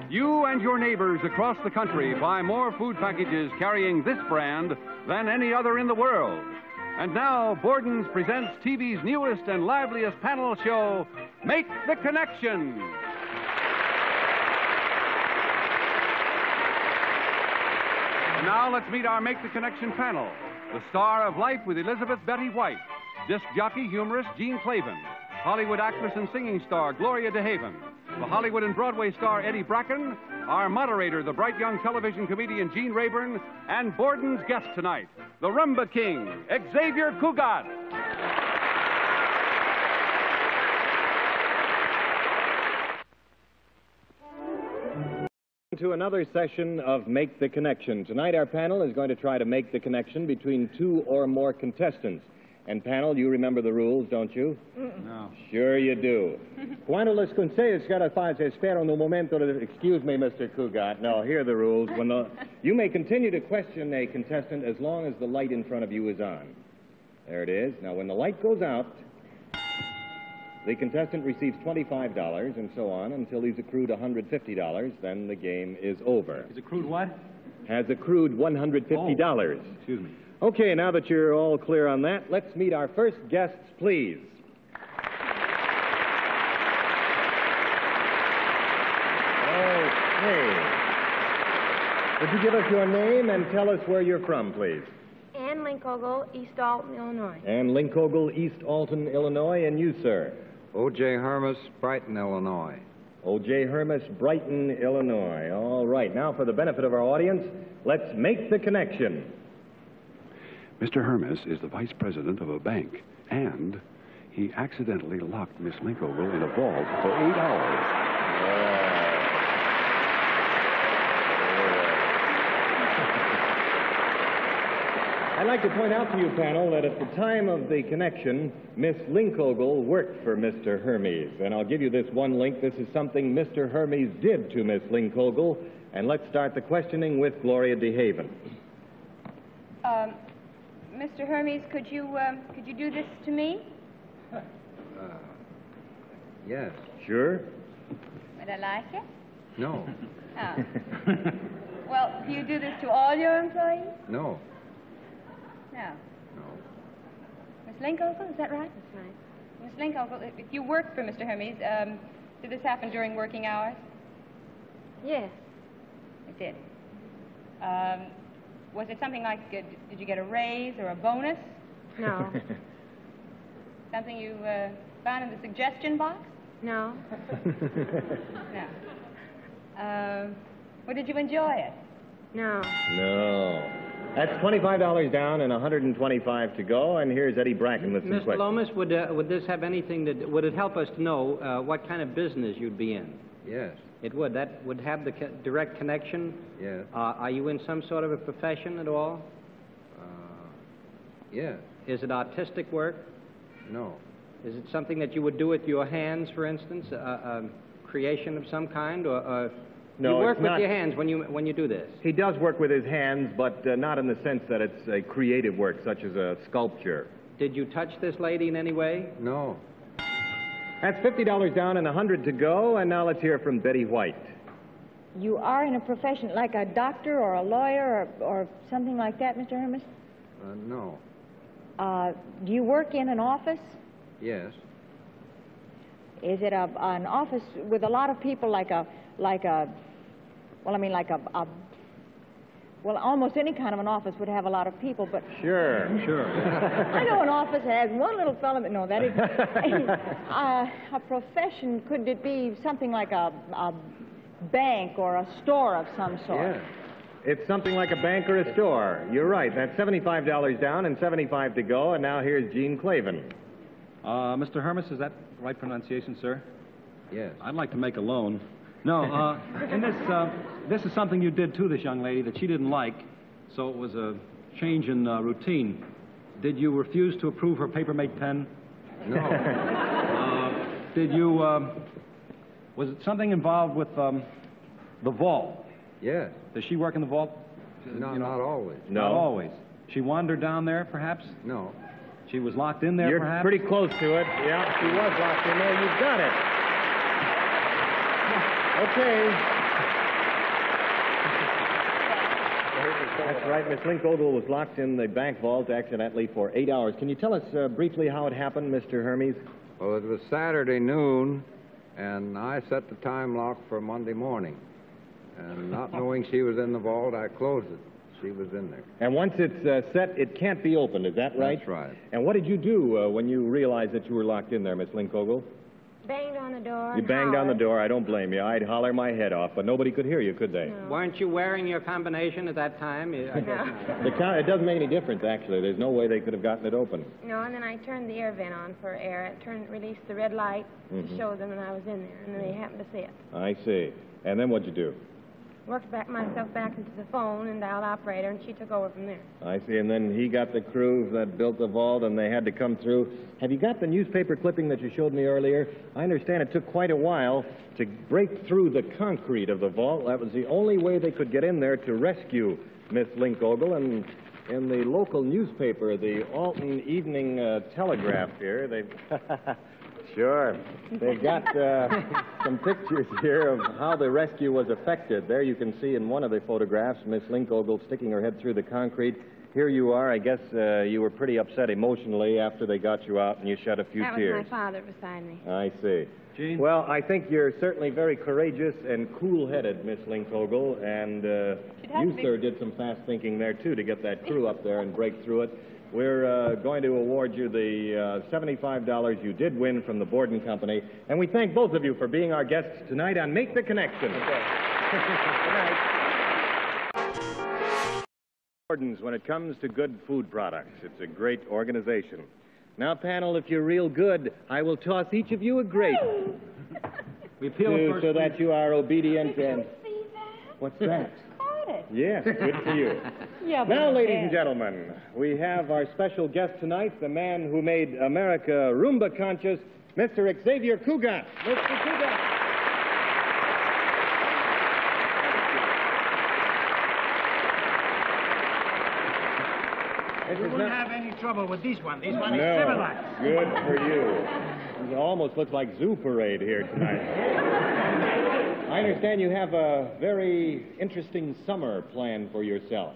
You and your neighbors across the country buy more food packages carrying this brand than any other in the world. And now, Borden's presents TV's newest and liveliest panel show, Make the Connection. And now let's meet our Make the Connection panel. The star of Life with Elizabeth Betty White, disc jockey, humorist Gene Klavan, Hollywood actress and singing star Gloria DeHaven, the Hollywood and Broadway star Eddie Bracken, our moderator, the bright young television comedian Gene Rayburn, and Borden's guest tonight, the Rumba King, Xavier Cugat. To another session of Make the Connection. Tonight our panel is going to try to make the connection between two or more contestants. And panel, you remember the rules, don't you? No. Sure you do. Cuando los consejos cada faz esperan un momento de... Excuse me, Mr. Cugat. No, here are the rules. You may continue to question a contestant as long as the light in front of you is on. There it is. Now, when the light goes out, the contestant receives $25 and so on until he's accrued $150. Then the game is over. He's accrued what? Has accrued $150. Oh, excuse me. Okay, now that you're all clear on that, let's meet our first guests, please. Okay. Would you give us your name and tell us where you're from, please? Ann Linkogle, East Alton, Illinois. Ann Linkogle, East Alton, Illinois. And you, sir? O.J. Hermes, Brighton, Illinois. O.J. Hermes, Brighton, Illinois. All right. Now, for the benefit of our audience, let's make the connection. Mr. Hermes is the vice president of a bank, and he accidentally locked Miss Linkogle in a vault for 8 hours. I'd like to point out to you, panel, that at the time of the connection, Miss Linkogle worked for Mr. Hermes. And I'll give you this one link. This is something Mr. Hermes did to Miss Linkogle. And let's start the questioning with Gloria DeHaven. Mr. Hermes, could you do this to me? Yes. Sure. Would I like it? No. Oh. Well, do you do this to all your employees? No. No. No. Miss Linkogle, is that right? That's right. Miss Linkogle, if you worked for Mr. Hermes, did this happen during working hours? Yes. It did. Was it something like, did you get a raise or a bonus? No. Something you found in the suggestion box? No. No. Or did you enjoy it? No. No. That's $25 down and $125 to go. And here's Eddie Bracken with some Mr. questions. Lomas, would this have anything to... Would it help us to know what kind of business you'd be in? Yes. It would. That would have the direct connection? Yes. Are you in some sort of a profession at all? Yes. Is it artistic work? No. Is it something that you would do with your hands, for instance? Creation of some kind? Or No, you work it's with not... your hands when you do this? He does work with his hands, but not in the sense that it's a creative work, such as a sculpture. Did you touch this lady in any way? No. That's $50 down and $100 to go. And now let's hear from Betty White. You are in a profession like a doctor or a lawyer or something like that, Mr. Hermes? No. Do you work in an office? Yes. Is it an office with a lot of people well, almost any kind of an office would have a lot of people, but... Sure. I know an office that has one little fellow, but no, that is... a profession, could it be something like a bank or a store of some sort? Yes. It's something like a bank or a store. You're right. That's $75 down and $75 to go. And now here's Gene Klavan. Mr. Hermes, is that the right pronunciation, sir? Yes. I'd like to make a loan. No, and this is something you did to this young lady that she didn't like, so it was a change in routine. Did you refuse to approve her paper-mate pen? No. Did you, was it something involved with the vault? Yes. Does she work in the vault? No, not always. No. Not always. She wandered down there, perhaps? No. She was locked in there, You're perhaps? pretty close to it. Yeah, she was locked in there. You've got it. Okay. That's right. Miss Linkogle was locked in the bank vault accidentally for 8 hours. Can you tell us briefly how it happened, Mr. Hermes? Well, it was Saturday noon, and I set the time lock for Monday morning. And not knowing she was in the vault, I closed it. She was in there. And once it's set, it can't be opened, is that right? That's right. And what did you do when you realized that you were locked in there, Miss Linkogle? Banged on the door. You and banged on the hollered. door. I don't blame you. I'd holler my head off, but nobody could hear you, could they? No. Weren't you wearing your combination at that time? I guess not. It doesn't make any difference, actually. There's no way they could have gotten it open. No, and then I turned the air vent on for air. It released the red light Mm-hmm. to show them that I was in there, and then they happened to see it. I see. And then what'd you do? Worked myself back into the phone and dialed operator, and she took over from there. I see. And then he got the crew that built the vault, and they had to come through. Have you got the newspaper clipping that you showed me earlier? I understand it took quite a while to break through the concrete of the vault. That was the only way they could get in there to rescue Miss Linkogle. And in the local newspaper, the Alton Evening Telegraph here, they... Sure. They've got some pictures here of how the rescue was effected. There you can see in one of the photographs Miss Linkogle sticking her head through the concrete. Here you are. I guess you were pretty upset emotionally after they got you out and you shed a few That tears. was my father beside me. I see. Gene? Well, I think you're certainly very courageous and cool-headed, Miss Linkogle, and you, sir, did some fast thinking there, too, to get that crew up there and break through it. We're going to award you the $75 you did win from the Borden Company, and we thank both of you for being our guests tonight on Make the Connection. Good night. Borden's when it comes to good food products. It's a great organization. Now, panel, if you're real good, I will toss each of you a grape. We peel first. So that you are obedient and... See that? What's that? Caught it. Yes, good for you. Yeah, but Now, you ladies can't. and gentlemen, we have our special guest tonight, the man who made America Roomba conscious, Mr. Xavier Cugat. Mr. Cugat. This We is wouldn't not- have any trouble with this one. This one is No, civilized. good for you. It almost looks like zoo parade here tonight. I understand you have a very interesting summer planned for yourself.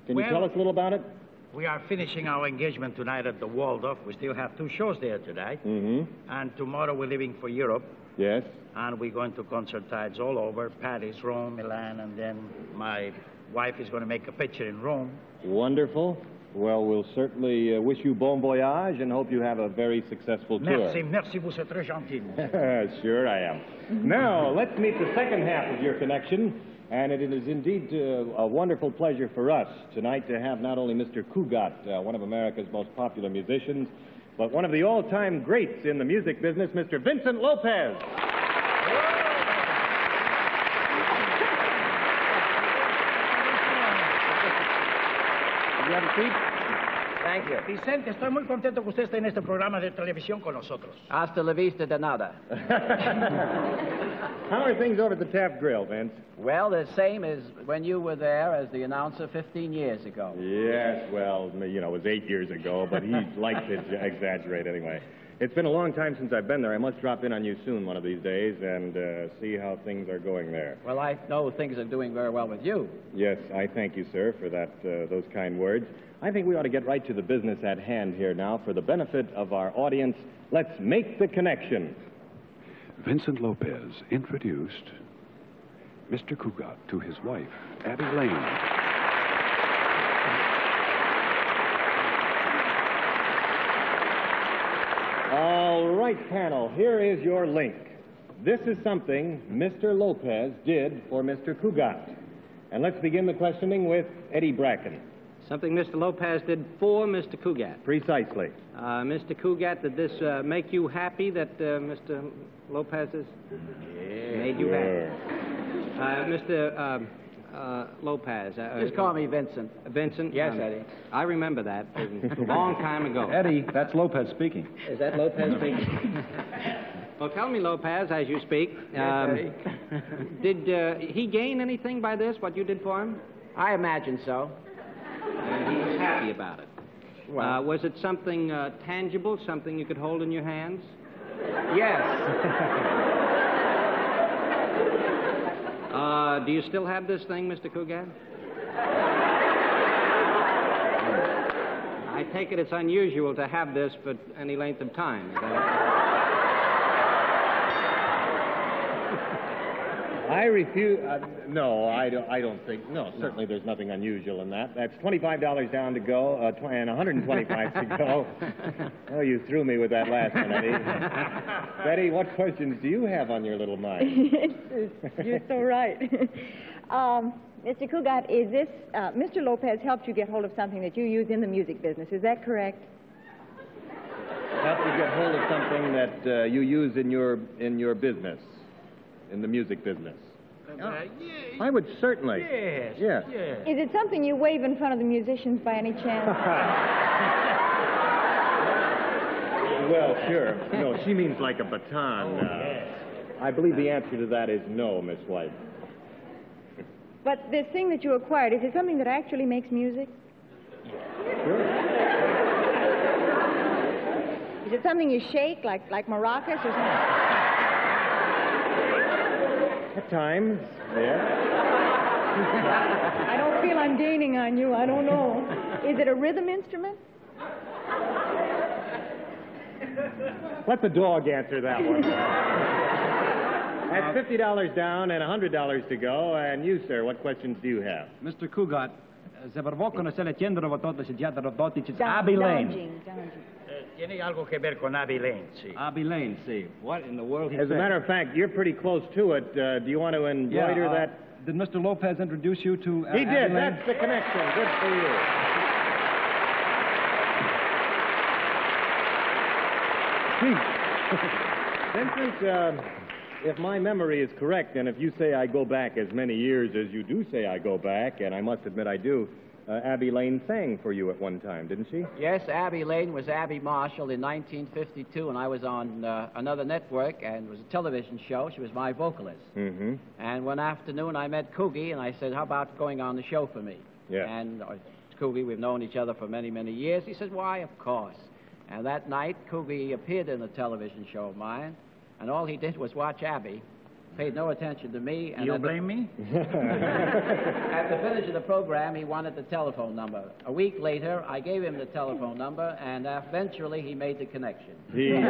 Can you Well- tell us a little about it? We are finishing our engagement tonight at the Waldorf. We still have 2 shows there today. Mm-hmm. And tomorrow we're leaving for Europe. Yes. And we're going to concert tides all over, Paris, Rome, Milan, and then my wife is going to make a picture in Rome. Wonderful. Well, we'll certainly wish you bon voyage and hope you have a very successful tour. Merci, vous êtes très gentil. Sure I am. Now, let's meet the second half of your connection. And it is indeed a wonderful pleasure for us tonight to have not only Mr. Cugat, one of America's most popular musicians, but one of the all-time greats in the music business, Mr. Vincent Lopez. You have a seat? Thank you. Vicente, estoy muy contento que usted esté en este programa de televisión con nosotros. Hasta la vista de nada. How are things over at the Taft Grill, Vince? Well, the same as when you were there as the announcer 15 years ago. Yes, well, you know, it was 8 years ago, but he likes to exaggerate anyway. It's been a long time since I've been there. I must drop in on you soon one of these days and see how things are going there. Well, I know things are doing very well with you. Yes, I thank you, sir, for that those kind words. I think we ought to get right to the business at hand here now. For the benefit of our audience, let's make the connection. Vincent Lopez introduced Mr. Cugat to his wife, Abby Lane. All right, panel, here is your link. This is something Mr. Lopez did for Mr. Cugat. And let's begin the questioning with Eddie Bracken. Something Mr. Lopez did for Mr. Cugat. Precisely. Mr. Cugat, did this make you happy that Mr. Lopez has made you happy? Mr. Lopez. Just call me Vincent. Vincent? Yes, Eddie. I remember that a long time ago. Eddie, that's Lopez speaking. Is that Lopez speaking? Well, tell me, Lopez, as you speak, did he gain anything by this, what you did for him? I imagine so. And he's happy about it. Well, Was it something tangible, something you could hold in your hands? yes. Do you still have this thing, Mr. Cougat? I take it it's unusual to have this for any length of time. Is that it? I refuse. No, I don't think. No, certainly there's nothing unusual in that. That's $25 down to go, and $125 to go. Oh, you threw me with that last one, Eddie. Betty, what questions do you have on your little mind? You're so right. Mr. Cougat, is this Mr. Lopez helped you get hold of something that you use in the music business? Is that correct? Helped you get hold of something that you use in your business, in the music business? I would certainly. Yes. Yeah. Yes. Is it something you wave in front of the musicians by any chance? Well, sure. No, she means like a baton. Yes. I believe the answer to that is no, Miss White. But this thing that you acquired, is it something that actually makes music? Sure. Is it something you shake, like maracas or something? At times, yes. I don't feel I'm gaining on you. I don't know. Is it a rhythm instrument? Let the dog answer that one. That's $50 down and $100 to go. And you, sir, what questions do you have? Mr. Cougat, se provocano se le tiendono vototo se già rototici Abbey Lane. Tiene algo que ver con Abbey Lane, sí. Abbey Lane, see. What in the world he As a said? matter of fact, you're pretty close to it. Do you want to embroider that? Did Mr. Lopez introduce you to He Abbey did. Lane? That's the connection. Good for you. Vincent, if my memory is correct, and if you say I go back as many years as you do say I go back, and I must admit I do, Abbey Lane sang for you at one time, didn't she? Yes, Abbey Lane was Abby Marshall in 1952, and I was on another network, and it was a television show. She was my vocalist. Mm-hmm. And one afternoon, I met Coogie, and I said, how about going on the show for me? Yeah. And Coogie, we've known each other for many, many years. He said, why, of course. And that night, Coogie appeared in a television show of mine, and all he did was watch Abby, paid no attention to me. And You blame me? At the finish of the program, he wanted the telephone number. A week later, I gave him the telephone number, and eventually he made the connection. He sure did.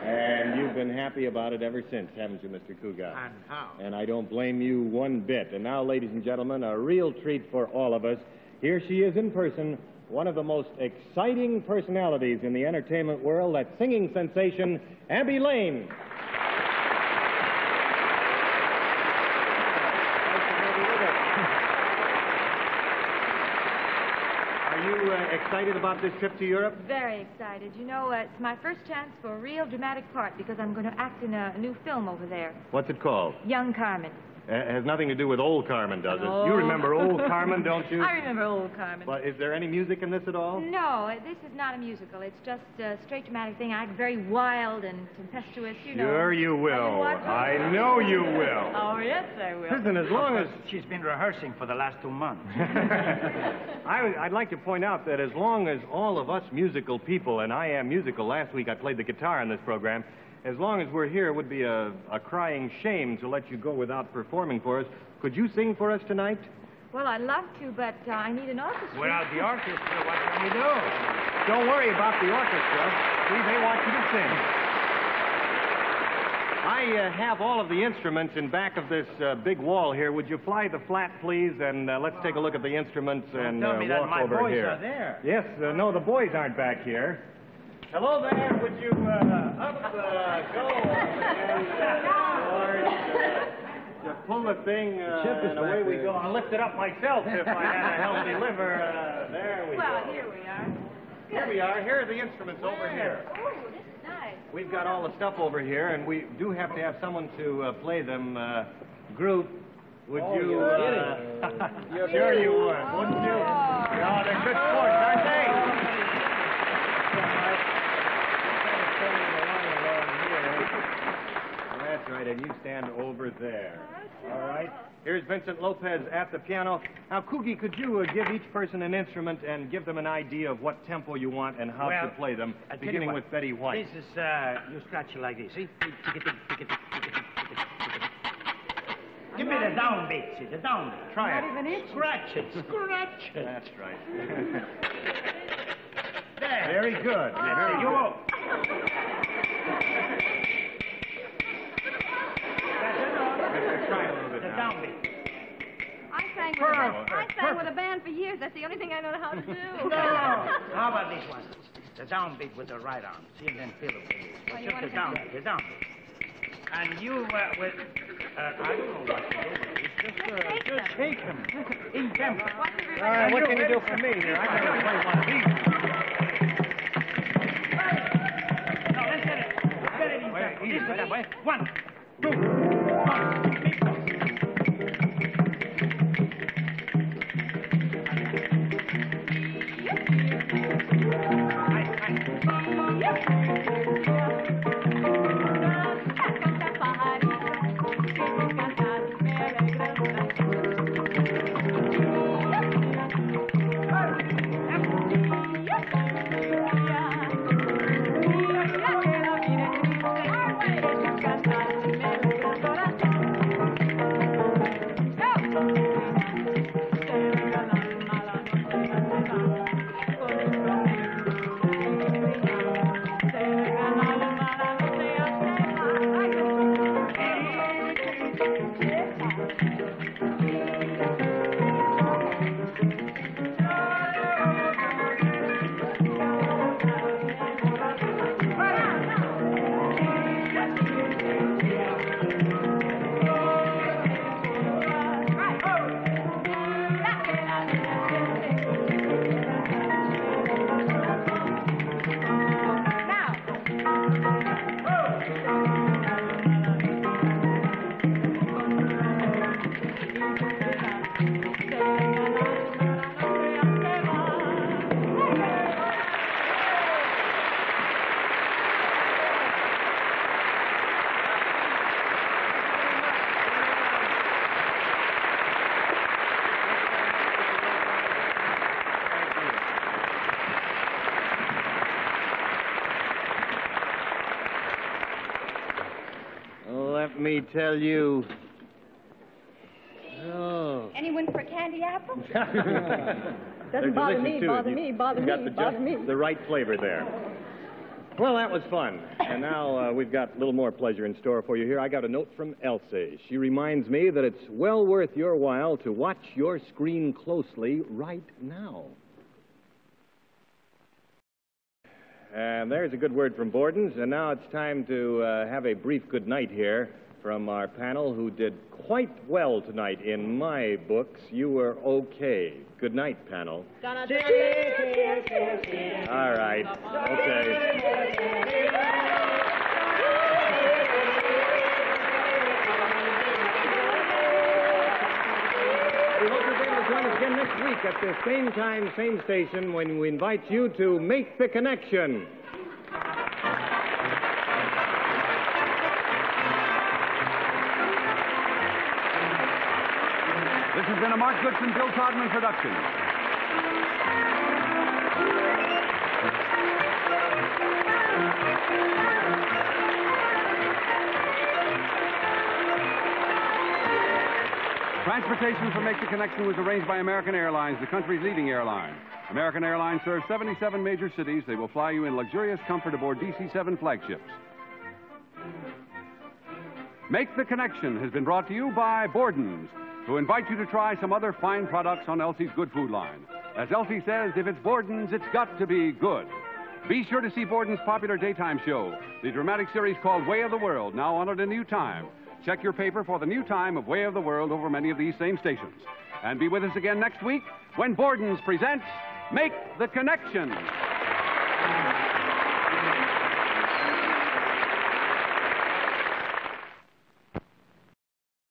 And you've been happy about it ever since, haven't you, Mr. Cougat? And how? And I don't blame you one bit. And now, ladies and gentlemen, a real treat for all of us. Here she is in person, one of the most exciting personalities in the entertainment world, that singing sensation, Abbey Lane. Are you excited about this trip to Europe? Very excited. You know, it's my first chance for a real dramatic part because I'm going to act in a new film over there, What's it called? Young Carmen. Has nothing to do with old Carmen, does it? No. You remember old Carmen, don't you? I remember old Carmen. Well, is there any music in this at all? No, this is not a musical. It's just a straight dramatic thing. I'm very wild and tempestuous, you know. Sure you will. I know you will. Oh, yes, I will. Listen, as long as... She's been rehearsing for the last 2 months. I'd like to point out that as long as all of us musical people, and I am musical, last week I played the guitar in this program, as long as we're here, it would be a crying shame to let you go without performing for us. Could you sing for us tonight? Well, I'd love to, but I need an orchestra. Without the orchestra, what can we do? Don't worry about the orchestra. See, they want you to sing. I have all of the instruments in back of this big wall here. Would you fly the flat, please? And let's take a look at the instruments and Tell me that walk my over boys here. are there. Yes, no, the boys aren't back here. Hello there. Would you go and pull the thing and away we go. I'll lift it up myself if I had a healthy liver. There we Well, go. here we are. Here we are. Here are the instruments over here. Oh, this is nice. We've got all the stuff over here, and we do have to have someone to play them. Group, would you... Sure you would, wouldn't you? No, they're good sports, aren't they? That's right, and you stand over there. All right. Here's Vincent Lopez at the piano. Now, Coogie, could you give each person an instrument and give them an idea of what tempo you want and how to play them, I tell you beginning what, with Betty White? This is, you scratch it like this, see? itchy. The downbeat. Try Not it. even itchy. Scratch it. Scratch it. That's right. There. Very good. Very You good. go. Try a little bit The now. downbeat. I sang with a band for years. That's the only thing I know how to do. No. How about this one? The downbeat with the right arm. See, and then feel it with this. Oh, you Just wanna the downbeat. The downbeat. And you with... I don't know what to do with this. Just shake them. In tempo. All right, what can you do for me here? I can play one of these. No, let's get it. Let's get it in tempo. This is that way. 1, 2, 1. Let me tell you. Oh. Anyone for candy apple? Doesn't bother me, bother me, bother You've got me, bother me. the right flavor there. Well, that was fun. And now we've got a little more pleasure in store for you here. I got a note from Elsie. She reminds me that it's well worth your while to watch your screen closely right now. And there's a good word from Borden's. And now it's time to have a brief good night here from our panel who did quite well tonight. In my books, you were okay. Good night, panel. All right. Okay. We hope you'll be able to join us again next week at the same time, same station, when we invite you to Make the Connection. This has been a Mark Goodson, Bill Todman production. Transportation for Make the Connection was arranged by American Airlines, the country's leading airline. American Airlines serves 77 major cities. They will fly you in luxurious comfort aboard DC-7 flagships. Make the Connection has been brought to you by Borden's, who invite you to try some other fine products on Elsie's Good Food line. As Elsie says, if it's Borden's, it's got to be good. Be sure to see Borden's popular daytime show, the dramatic series called Way of the World, now on at a new time. Check your paper for the new time of Way of the World over many of these same stations. And be with us again next week when Borden's presents Make the Connection.